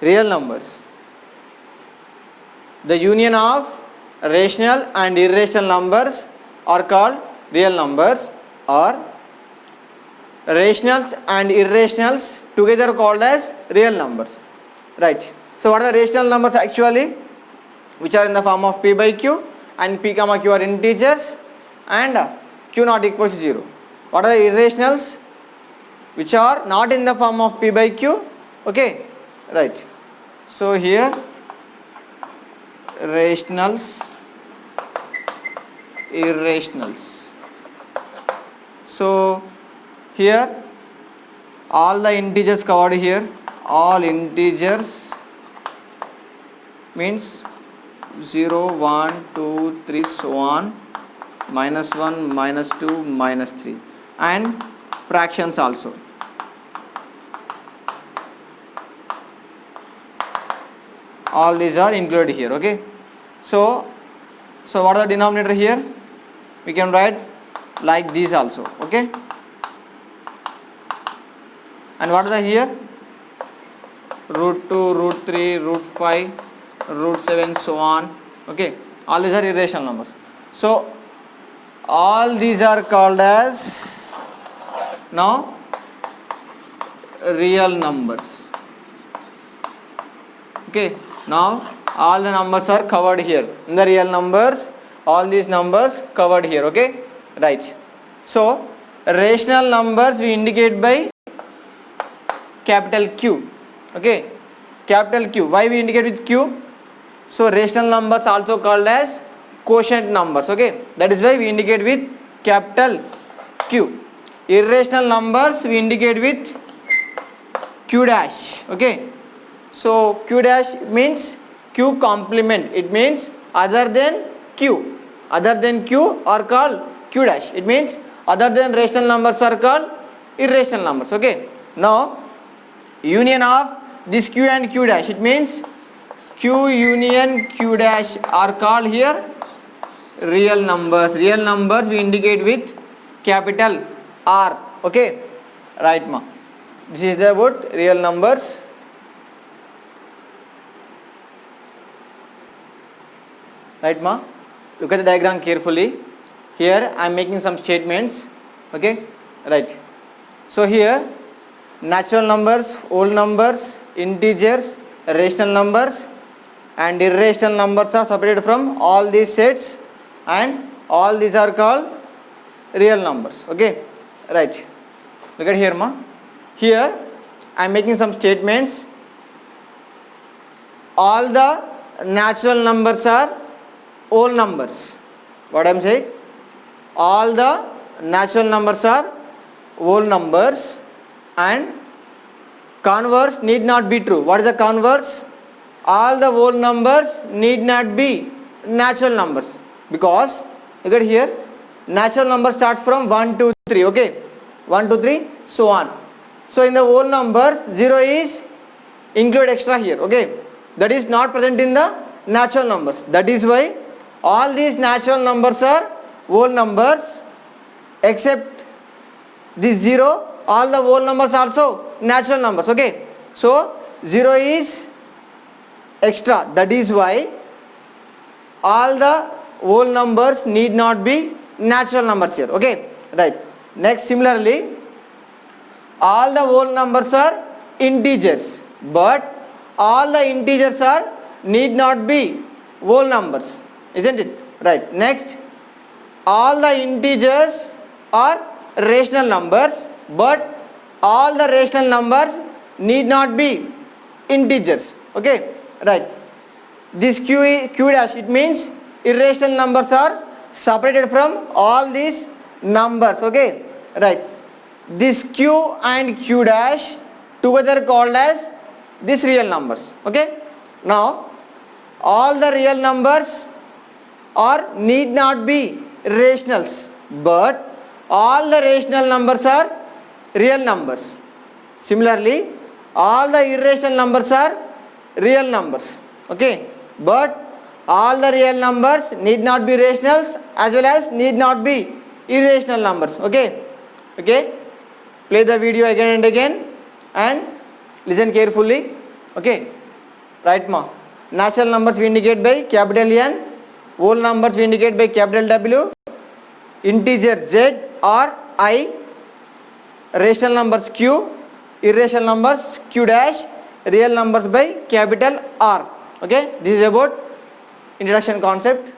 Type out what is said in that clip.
real numbers. The union of rational and irrational numbers are called real numbers, or rationals and irrationals together called as real numbers. Right. So what are the rational numbers actually? Which are in the form of p by q, and p comma q are integers and q not equals to 0. What are the irrationals? Which are not in the form of p by q. Okay. Right. So here rationals, irrationals. So here all the integers covered here, all integers means 0, 1, 2, 3, so on, minus 1, minus 2, minus 3, and fractions also. All these are included here. Okay. So what are the denominator here? We can write like these also. Okay. And what are the here? Root 2, root 3, root 5, root 7, so on. Okay. All these are irrational numbers. So all these are called as now real numbers. Okay. Now all the numbers are covered here. In the real numbers, all these numbers covered here. Okay. Right. So rational numbers we indicate by capital Q. Okay. Capital Q. Why we indicate with Q? So rational numbers also called as quotient numbers. Okay. That is why we indicate with capital Q. Irrational numbers we indicate with Q dash. Okay. So Q dash means Q complement. It means other than Q. Other than Q are called Q dash. It means other than rational numbers are called irrational numbers. Okay. Now union of this Q and Q dash. It means Q union Q dash are called here real numbers. Real numbers we indicate with capital R. Okay. Right ma. This is the about real numbers. Right ma. Look at the diagram carefully. Here I am making some statements. Okay. Right. So here natural numbers, whole numbers, integers, rational numbers and irrational numbers are separated from all these sets, and all these are called real numbers. Okay. Right. Look at here ma. Here I am making some statements. All the natural numbers are whole numbers. What I am saying? All the natural numbers are whole numbers, and converse need not be true. What is the converse? All the whole numbers need not be natural numbers, because look at here, natural number starts from 1, 2, 3. Okay. 1, 2, 3, so on. So in the whole numbers 0 is included extra here. Okay. That is not present in the natural numbers. That is why all these natural numbers are whole numbers, except this 0, all the whole numbers are also natural numbers. Okay. So 0 is extra. That is why all the whole numbers need not be natural numbers here. Okay. Right. Next, similarly, all the whole numbers are integers, but all the integers are need not be whole numbers, isn't it? Right. Next, all the integers are rational numbers, but all the rational numbers need not be integers. Okay. Right. This Q dash, it means irrational numbers are separated from all these numbers. Okay. Right. This Q and Q dash together called as these real numbers. Okay. Now all the real numbers are need not be rationals, but all the rational numbers are real numbers. Similarly, all the irrational numbers are real numbers. Okay. But all the real numbers need not be rationals as well as need not be irrational numbers. Okay. Okay. Play the video again and again and listen carefully. Okay. Right ma. Natural numbers we indicate by capital N, whole numbers we indicate by capital W, integer Z or I, rational numbers Q, irrational numbers Q dash, real numbers by capital R. Okay, this is about introduction concept.